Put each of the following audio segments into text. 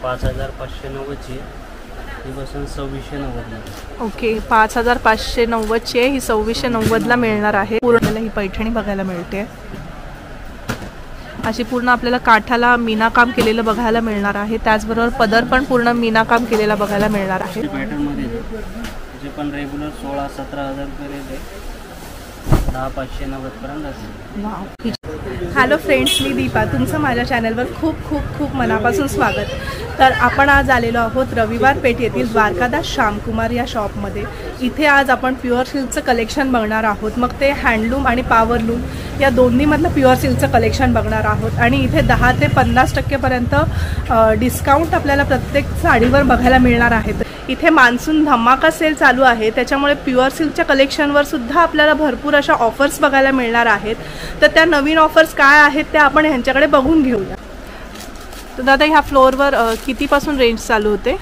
5590ची ही बसून 2690. ओके, 5590ची आहे, ही 2690ला मिळणार आहे. पूर्ण ही पैठणी बघायला मिळते. अशी पूर्ण आपल्याला काठाला मीनाकाम केलेलं बघायला मिळणार आहे. त्याचबरोबर पदर पण पूर्ण मीनाकाम केलेला बघायला मिळणार आहे. पॅटर्नमध्ये जे पण रेग्युलर 16-17 रुपये रेट आहे, 10,590 पर्यंत असेल. हॅलो फ्रेंड्स, मी दीपा, तुमचं माझ्या चॅनलवर खूप खूप खूप मनापासून स्वागत. तर आपण आज आलेलो आहोत रविवार पेठ येथील द्वारकादास श्यामकुमार या शॉपमध्ये. इथे आज आपण प्युअर सिल्कचं कलेक्शन बघणार आहोत. मग ते हँडलूम आणि पॉवरलूम या दोन्हीमधलं प्युअर सिल्कचं कलेक्शन बघणार आहोत. आणि इथे 10 ते 50% डिस्काउंट आपल्याला प्रत्येक साडीवर बघायला मिळणार आहेत. इथे मान्सून धमाका सेल चालू आहे, त्याच्यामुळे प्युअर सिल्कच्या कलेक्शनवर सुद्धा आपल्याला भरपूर अशा ऑफर्स बघायला मिळणार आहेत. तर त्या नवीन ऑफर्स काय आहेत त्या आपण ह्यांच्याकडे बघून घेऊया. तर दादा, ह्या फ्लोअरवर कितीपासून रेंज चालू होते?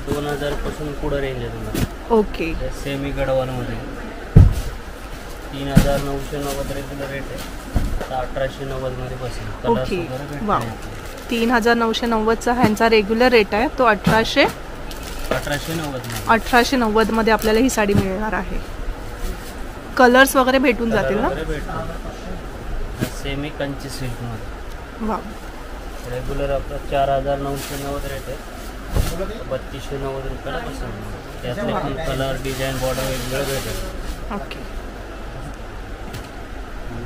2000 पासून पुढे रेंज आहे तुम्हाला. ओके. सेमी गडवालमध्ये 3990 रेग्युलर रेट आहे, 1890 मध्ये बसेल. ओके, वा, 3990चा ह्यांचा रेग्युलर रेट आहे, तो 1890 मध्ये आपल्याला ही साडी मिळणार आहे. कलर्स वगैरे भेटून जातील ना? सेमी कंची सिल्क मध्ये. वा, रेग्युलर आपला 4990 रेट आहे, 3290 रुपयाला बसेल. त्यातले पण कलर, डिझाईन, बॉर्डर वेगवेगळं भेटेल. ओके.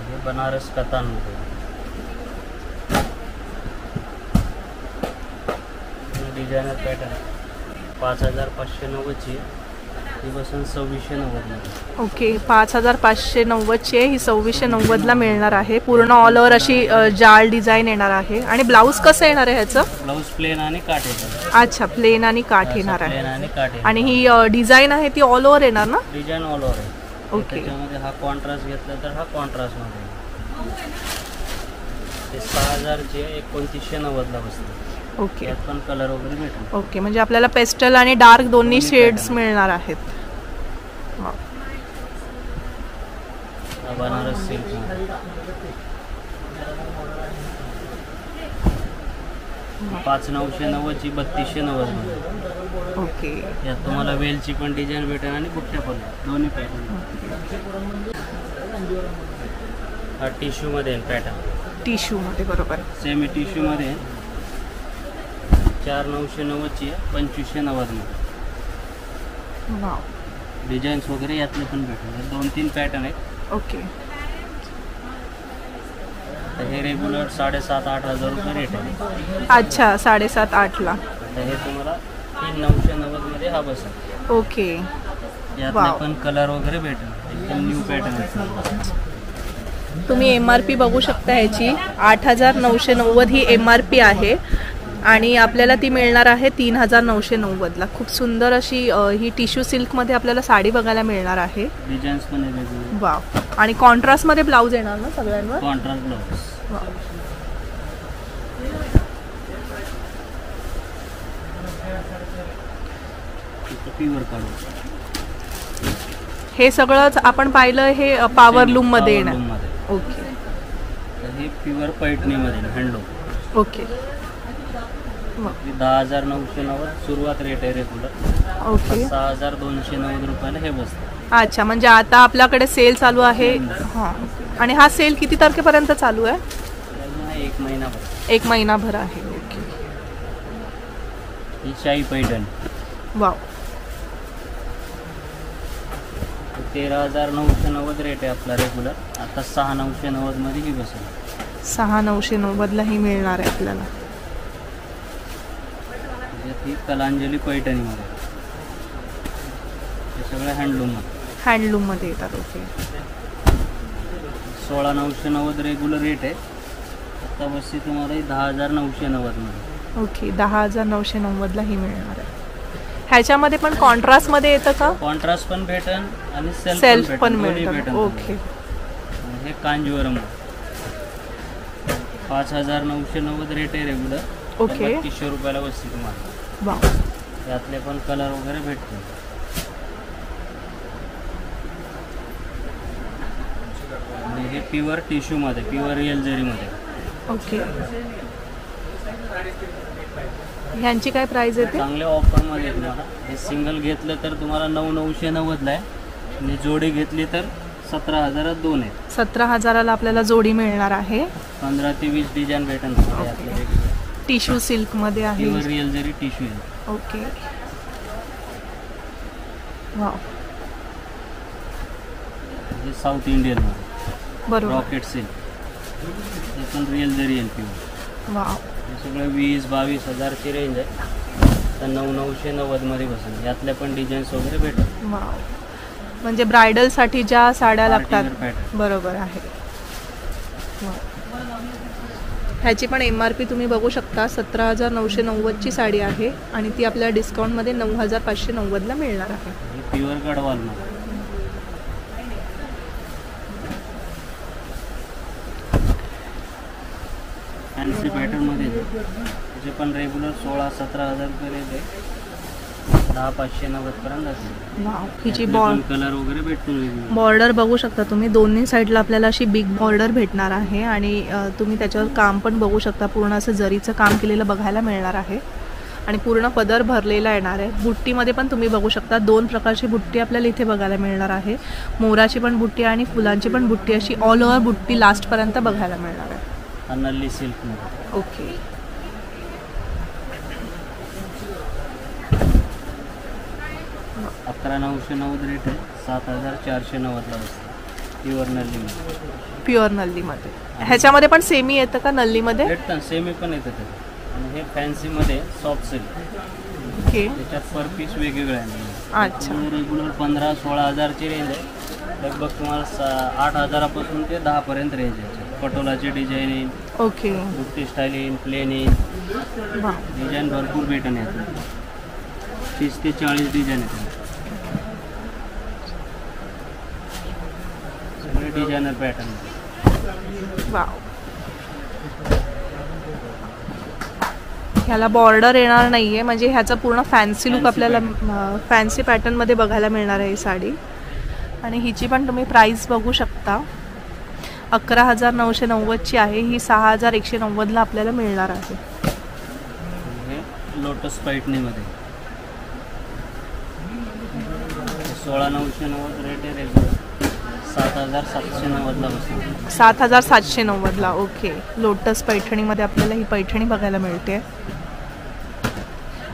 हे बनारस कतानमध्ये डिझायनर पॅटर्न 5590ची ही बसून 2690. ओके, 5590ची आहे, ही 2690ला मिळणार आहे. पूर्ण ऑल ओव्हर अशी जाळ डिझाईन येणार आहे. आणि ब्लाऊज कसं येणार आहे ह्याचं? ब्लाऊज प्लेन आणि काठ येणार. अच्छा, प्लेन आणि काठ येणार आहे. प्लेन आणि काठ. आणि ही डिझाईन आहे ती ऑल ओव्हर येणार ना? डिझाईन ऑल ओव्हर आहे. ओके. त्याच्यामध्ये हा कॉन्ट्रास्ट घेतला तर हा कॉन्ट्रास्टमध्ये ते 6000ची 2990ला बसते. ओके. यात पण कलर वगैरे भेटेल. ओके, म्हणजे आपल्याला पेस्टल आणि डार्क दोन्ही शेड्स मिळणार आहेत. बनारस सिल्क 5990ची 3290. ओके. यात तुम्हाला वेलची पण डिझाईन भेटेल आणि बुट्ट्या पण दोन्ही पॅटर्न. हा टिश्यू मध्ये पॅटर्न. टिश्यू मध्ये, बरोबर. सेमी टिश्यू मध्ये 4990ची 2590 मध्ये. वाव. डिझाईन्स वगैरे यातले पण भेटेल. 2-3 पॅटर्न आहेत. ओके. हे रेग्युलर 7,500-8,000 रुपये रेट आहे. अच्छा, 7,500-8ला. तर हे तुम्हाला 3990 मध्ये हा बसेल. ओके. यातले पण कलर वगैरे भेटेल. एकदम न्यू पॅटर्न आहे. तुम्ही MRP बघू शकता ह्याची 8,990 ही MRP आहे. आणि आपल्याला ती मिळणार आहे 3,990ला. खूप सुंदर अशी ही टिश्यू सिल्कमध्ये आपल्याला साडी बघायला मिळणार आहे. डिझाईन्स पण वेगवेगळे. वाव. आणि कॉन्ट्रास्टमध्ये ब्लाऊज येणार ना सगळ्यांवर? Contrast blouse. वाव. प्युअर काढू. हे सगळंच आपण पाहिलं हे पॉवरलूम मध्ये येणार. ओके. हे प्युअर पैठणीमध्ये हँडलूम. ओके. 10,990 सुरुवात रेट आहे रेग्युलर. ओके. 6,290 रुपयाला हे बसतं. अच्छा, म्हणजे आता आपल्याकडे सेल चालू आहे. हां. आणि हा सेल किती तारखेपर्यंत चालू आहे? 1 महिनाभर. 1 महिनाभर आहे. ओके. ही शाही पैठण. वाव. 13,990 रेट आहे आपला रेग्युलर. आता 6,990 मध्ये ही बसेल. 6,990ला ही मिळणार आहे आपल्याला. ही कलांजली पैठणीमध्ये. हे सगळं हँडलूममध्ये येतात. ओके. 16,990 रेग्युलर रेट आहे. आता बसते तुम्हाला 10,990 मध्ये. ओके. 10,990ला ही मिळणार आहे. ह्याच्यामध्ये पण कॉन्ट्रास्टमध्ये येतं का? कॉन्ट्रास्ट पण भेटेल आणि सेल्फ पण मिळतं. ओके. हे कांजीवरम 5,990 रेट आहे रेग्युलर. ओके. 3200 रुपयाला बसते तुम्हाला. वाव. यातले पण कलर वगैरे भेटते. आणि हे प्युअर टिश्यू मध्ये, प्युअर रिअल जरी मध्ये. ओके. ह्यांची काय प्राइस येते? चांगल्या ऑफरमध्ये तुम्हाला हे सिंगल घेतलं तर तुम्हाला 9,990ला आहे आणि जोडी घेतली तर 17,000 दोन आहेत. 17,000ला आपल्याला जोडी मिळणार आहे. 15 ते 20 डिझाईन भेटेल. टिश्यू सिल्कमध्ये आहे. प्युअर रिअल जरी टिश्यू आहे. ओके. वाव. हे साऊथ इंडियन मध्ये बरोबर. रॉकेट सिल्क हे पण रिअल जरी येईल प्युअर. वाव. हे सगळं 20-22 हजारची रेंज आहे. तर 9,990 मध्ये बसेल. यातल्या पण डिझाईन्स वगैरे भेटेल. वाव. म्हणजे ब्रायडलसाठी ज्या साड्या लागतात. पॅटर्न बरोबर आहे. ह्याची पण MRP तुम्ही बघू शकता. 17,990ची साडी आहे आणि ती आपल्याला डिस्काउंटमध्ये 9,590ला मिळणार आहे. हे प्युअर गडवाल मध्ये. फॅन्सी पॅटर्न मध्ये त्याचे पण रेग्युलर 16-17 हजार रुपये रेंज आहे. 10,590 पर्यंत जाते. वाव. हिची कलर वगैरे भेटतो. बॉर्डर बघू शकता तुम्ही. दोन्ही साईडला आपल्याला अशी बिग बॉर्डर भेटणार आहे आणि तुम्ही त्याच्यावर काम पण बघू शकता. पूर्ण असं जरीचं काम केलेलं बघायला मिळणार आहे आणि पूर्ण पदर भरलेला येणार आहे. बुट्टीमध्ये पण तुम्ही बघू शकता 2 प्रकारची बुट्टी आपल्याला इथे बघायला मिळणार आहे. मोराची पण बुट्टी आणि फुलांची पण बुट्टी, अशी ऑल ओव्हर बुट्टी लास्टपर्यंत बघायला मिळणार आहे. नल्ली सिल्कमध्ये. ओके. 11,990 रेट आहे. 7,490ला बसते प्युअर नल्लीमध्ये. प्युअर नल्लीमध्ये. ह्याच्यामध्ये पण सेमी येतं का नल्लीमध्ये? भेटतं. सेमी पण येतं ते. आणि हे फॅन्सीमध्ये सॉफ्ट सिल्क. ओके. त्याच्यात पर पीस वेगवेगळे आहे. अच्छा. रेग्युलर 15-16 हजारची रेंज आहे. लगभग तुम्हाला 8 हजारापासून ते 10 पर्यंत रेंज आहे. पटोलाची डिझाईन येईल. ओके. बुट्टी स्टाईल येईल. प्लेन येईल. वाव. डिझाईन भरपूर भेटून येतात. 30 ते 40 डिझाईन येतात. सगळे डिझायनर पॅटर्न. वाव. ह्याला बॉर्डर येणार नाहीये, म्हणजे ह्याचा पूर्ण फॅन्सी लुक आपल्याला फॅन्सी पॅटर्नमध्ये बघायला मिळणार आहे ही साडी. आणि हिची पण तुम्ही प्राइस बघू शकता. 11,990ची आहे. ही 6,190ला आपल्याला मिळणार आहे. हे लोटस पैठणीमध्ये 16,990 रेट आहे. रेग्युलर 7,790ला बसतो. 7,790ला. ओके. लोटस पैठणीमध्ये आपल्याला ही पैठणी बघायला मिळते.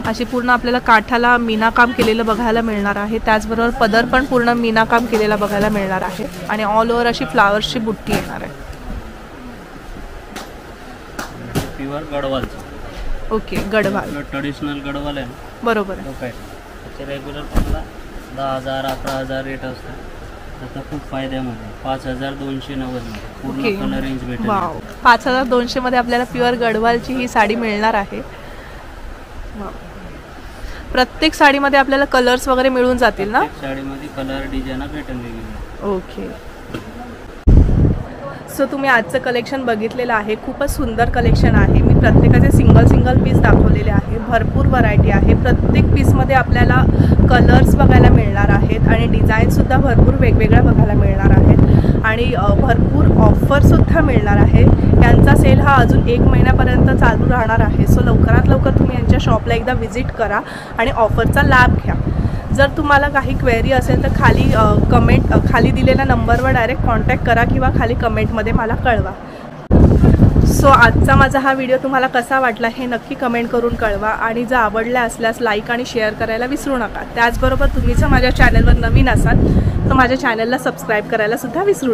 अशी पूर्ण आपल्याला काठाला मीनाकाम केलेलं बघायला मिळणार आहे. त्याचबरोबर पदर पण पूर्ण मीनाकाम केलेला बघायला मिळणार आहे आणि ऑल ओव्हर अशी फ्लावर्सची बुट्टी येणार आहे. प्युअर गडवालचं. ओके. गडवाल. ट्रेडिशनल गडवाल आहे ना. बरोबर आहे. त्याचे रेग्युलर तुम्हाला 10,000 11,000 रेट असतात. आता खूप फायद्यामध्ये 5,290 पूर्ण कलर रेंज भेटेल. वाव. 5,200 मध्ये आपल्याला प्युअर गडवालची ही साडी मिळणार आहे. प्रत्येक साडीमध्ये आपल्याला कलर्स वगैरे मिळून जातील ना? साडीमध्ये कलर डिझाईन भेटेल वेगवेगळे. ओके. सो तुम्ही आजचं कलेक्शन बघितलेलं आहे. खूपच सुंदर कलेक्शन आहे. मी प्रत्येकाचे सिंगल पीस दाखवलेले आहे. भरपूर व्हरायटी आहे. प्रत्येक पीसमध्ये आपल्याला कलर्स बघायला मिळणार आहेत आणि डिझाईनसुद्धा भरपूर वेगवेगळ्या बघायला मिळणार आहेत आणि भरपूर ऑफरसुद्धा मिळणार आहे. यांचा सेल हा अजून 1 महिन्यापर्यंत चालू राहणार आहे. सो लवकरात लवकर तुम्ही यांच्या शॉपला एकदा व्हिजिट करा आणि ऑफरचा लाभ घ्या. जर तुम्हाला काही क्वेरी असेल तर खाली दिलेल्या नंबरवर डायरेक्ट कॉन्टॅक्ट करा किंवा खाली कमेंटमध्ये मला कळवा. सो आजचा माझा हा व्हिडिओ तुम्हाला कसा वाटला हे नक्की कमेंट करून कळवा आणि जर आवडला असल्यास लाईक आणि शेअर करायला विसरू नका. त्याचबरोबर तुम्ही जर माझ्या चॅनलवर नवीन असाल तर माझ्या चॅनलला सबस्क्राईब करायला सुद्धा विसरू नका.